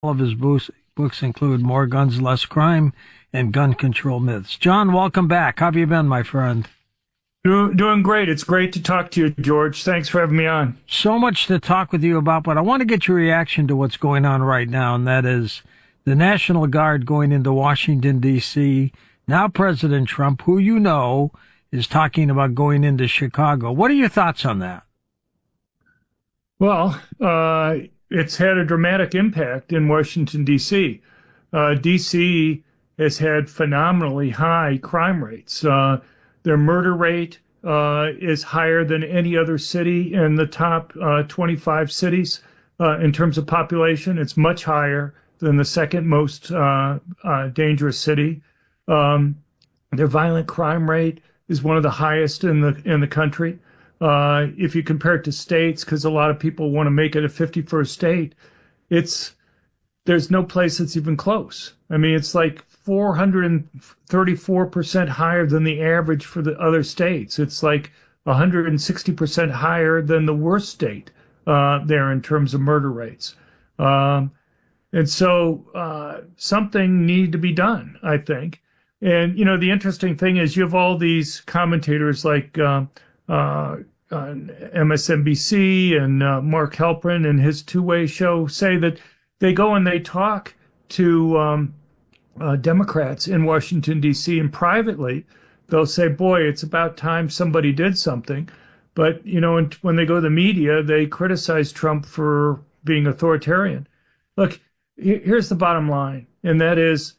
All of his books include More Guns, Less Crime and Gun Control Myths. John, welcome back. How have you been, my friend? Doing great. It's great to talk to you, George. Thanks for having me on. So much to talk with you about, but I want to get your reaction to what's going on right now, and that is the National Guard going into Washington, D.C. Now President Trump, who you know, is talking about going into Chicago. What are your thoughts on that? Well, it's had a dramatic impact in Washington, D.C. D.C. has had phenomenally high crime rates. Their murder rate is higher than any other city in the top 25 cities in terms of population. It's much higher than the second most dangerous city. Their violent crime rate is one of the highest in the country. If you compare it to states, because a lot of people want to make it a 51st state, there's no place that's even close. I mean, it's like 434% higher than the average for the other states. It's like 160% higher than the worst state there in terms of murder rates. And so something needed to be done, I think. And, you know, the interesting thing is you have all these commentators like on MSNBC and Mark Halperin and his two-way show say that they go and they talk to Democrats in Washington, D.C., and privately they'll say, boy, it's about time somebody did something. But, you know, when they go to the media, they criticize Trump for being authoritarian. Look, here's the bottom line, and that is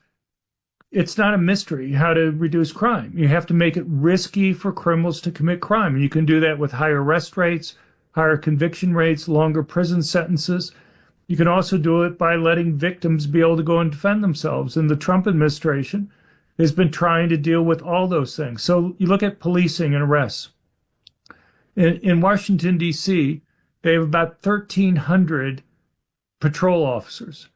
it's not a mystery how to reduce crime. You have to make it risky for criminals to commit crime. And you can do that with higher arrest rates, higher conviction rates, longer prison sentences. You can also do it by letting victims be able to go and defend themselves. And the Trump administration has been trying to deal with all those things. So you look at policing and arrests. In Washington, D.C., they have about 1,300 patrol officers.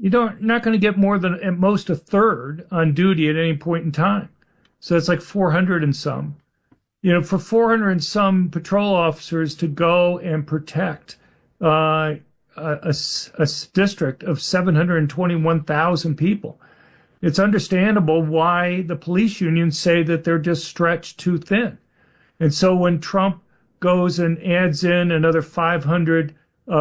You're not going to get more than at most a third on duty at any point in time. So it's like 400 and some. You know, for 400 and some patrol officers to go and protect a district of 721,000 people, it's understandable why the police unions say that they're just stretched too thin. And so when Trump goes and adds in another 500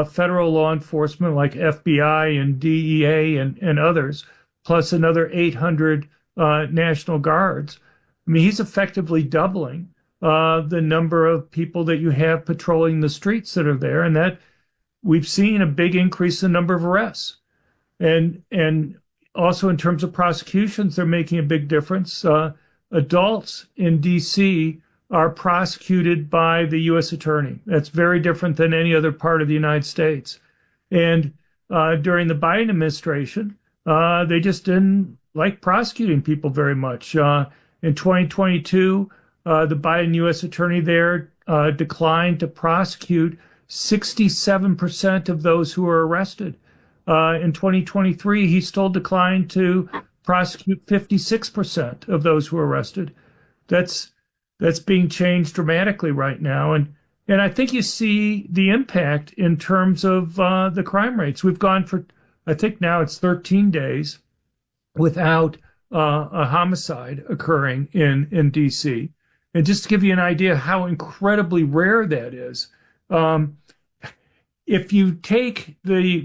federal law enforcement like FBI and DEA and others, plus another 800 National Guards, I mean, he's effectively doubling the number of people that you have patrolling the streets that are there. And that we've seen a big increase in the number of arrests. And also in terms of prosecutions, they're making a big difference. Adults in D.C. are prosecuted by the U.S. attorney. That's very different than any other part of the United States. And during the Biden administration, they just didn't like prosecuting people very much. In 2022, the Biden U.S. attorney there declined to prosecute 67% of those who were arrested. In 2023, he still declined to prosecute 56% of those who were arrested. That's being changed dramatically right now. And I think you see the impact in terms of the crime rates. We've gone for, I think now it's 13 days without a homicide occurring in D.C. And just to give you an idea how incredibly rare that is, if you take the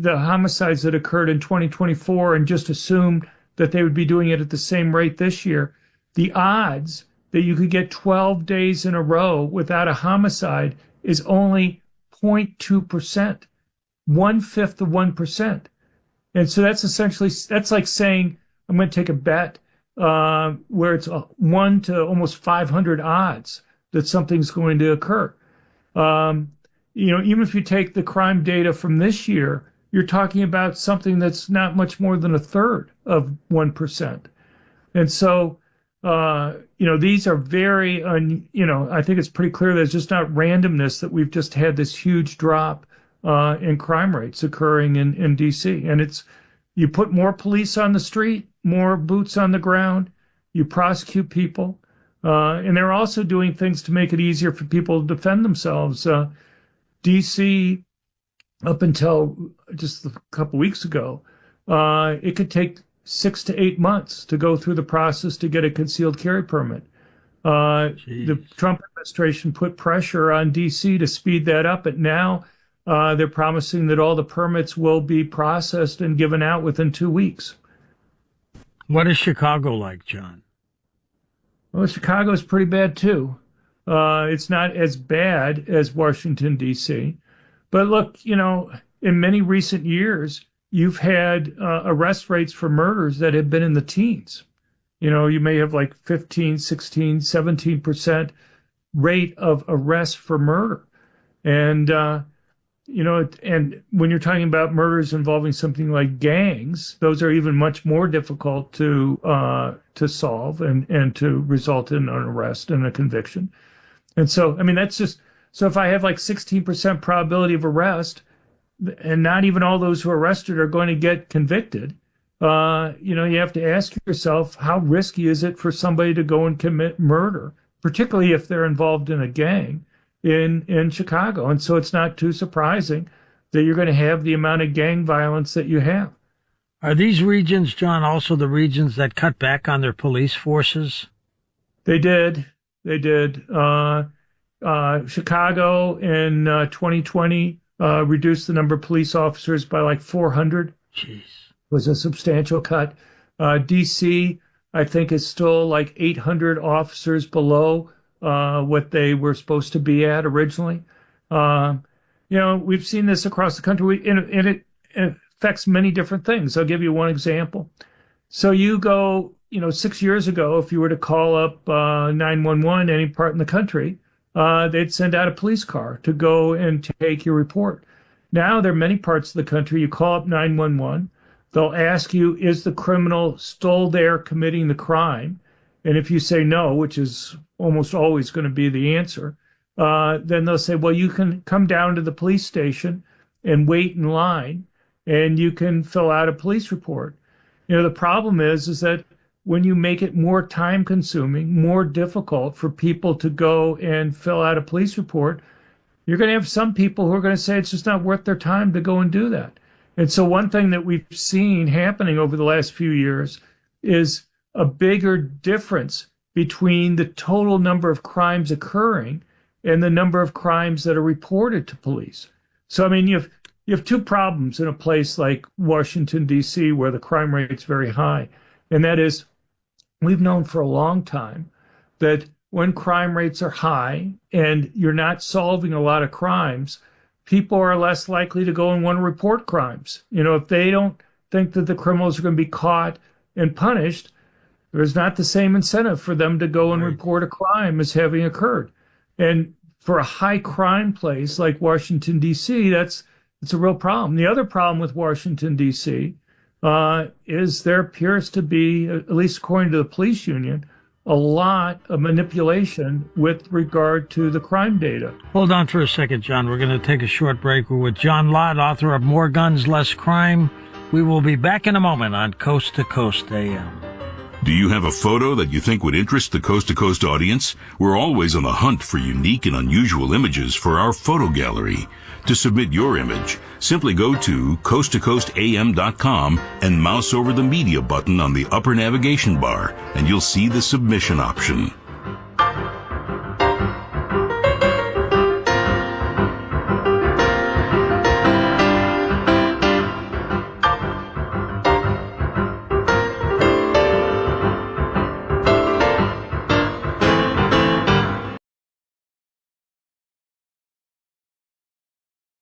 homicides that occurred in 2024 and just assume that they would be doing it at the same rate this year, the odds that you could get 12 days in a row without a homicide is only 0.2%, 1/5 of 1%. And so that's like saying, I'm going to take a bet where it's 1 to almost 500 odds that something's going to occur. You know, even if you take the crime data from this year, you're talking about something that's not much more than a third of 1%. And so, you know, these are very, you know, I think it's pretty clear that it's just not randomness that we've just had this huge drop in crime rates occurring in D.C. And you put more police on the street, more boots on the ground, you prosecute people, and they're also doing things to make it easier for people to defend themselves. D.C. up until just a couple weeks ago, it could take 6 to 8 months to go through the process to get a concealed carry permit. The Trump administration put pressure on DC to speed that up, and now they're promising that all the permits will be processed and given out within 2 weeks. What is Chicago like, John? Well, Chicago's pretty bad too. It's not as bad as Washington, D.C. But look, in many recent years, you've had arrest rates for murders that have been in the teens. You may have like 15, 16, 17% rate of arrests for murder. And, and when you're talking about murders involving something like gangs, those are even much more difficult to solve and to result in an arrest and a conviction. And so, that's just, so if I have like 16% probability of arrest, and not even all those who are arrested are going to get convicted, you have to ask yourself, how risky is it for somebody to go and commit murder, particularly if they're involved in a gang in Chicago? And so it's not too surprising that you're going to have the amount of gang violence that you have. Are these regions, John, also the regions that cut back on their police forces? They did. Chicago in 2020 reduced the number of police officers by like 400. Jeez. Was a substantial cut. DC, I think, is still like 800 officers below what they were supposed to be at originally. We've seen this across the country, and it affects many different things. I'll give you one example. So you go, 6 years ago, if you were to call up 911 any part in the country, they'd send out a police car to go and take your report. Now there are many parts of the country, you call up 911, they'll ask you, is the criminal still there committing the crime? And if you say no, which is almost always going to be the answer, then they'll say, well, you can come down to the police station and wait in line, and you can fill out a police report. The problem is that when you make it more time consuming, more difficult for people to go and fill out a police report, you're going to have some people who are going to say it's just not worth their time to go and do that. And so one thing that we've seen happening over the last few years is a bigger difference between the total number of crimes occurring and the number of crimes that are reported to police. So, you have two problems in a place like Washington, D.C., where the crime rate is very high. And that is, we've known for a long time that when crime rates are high and you're not solving a lot of crimes, people are less likely to go and want to report crimes. If they don't think that the criminals are going to be caught and punished, there's not the same incentive for them to go and report a crime as having occurred. And for a high crime place like Washington, D.C., it's a real problem. The other problem with Washington, D.C., is there appears to be, at least according to the police union, a lot of manipulation with regard to the crime data. Hold on for a second, John. We're going to take a short break. We're with John Lott, author of More Guns, Less Crime. We will be back in a moment on Coast to Coast AM. Do you have a photo that you think would interest the Coast to Coast audience? We're always on the hunt for unique and unusual images for our photo gallery. To submit your image, simply go to coasttocoastam.com and mouse over the media button on the upper navigation bar, and you'll see the submission option.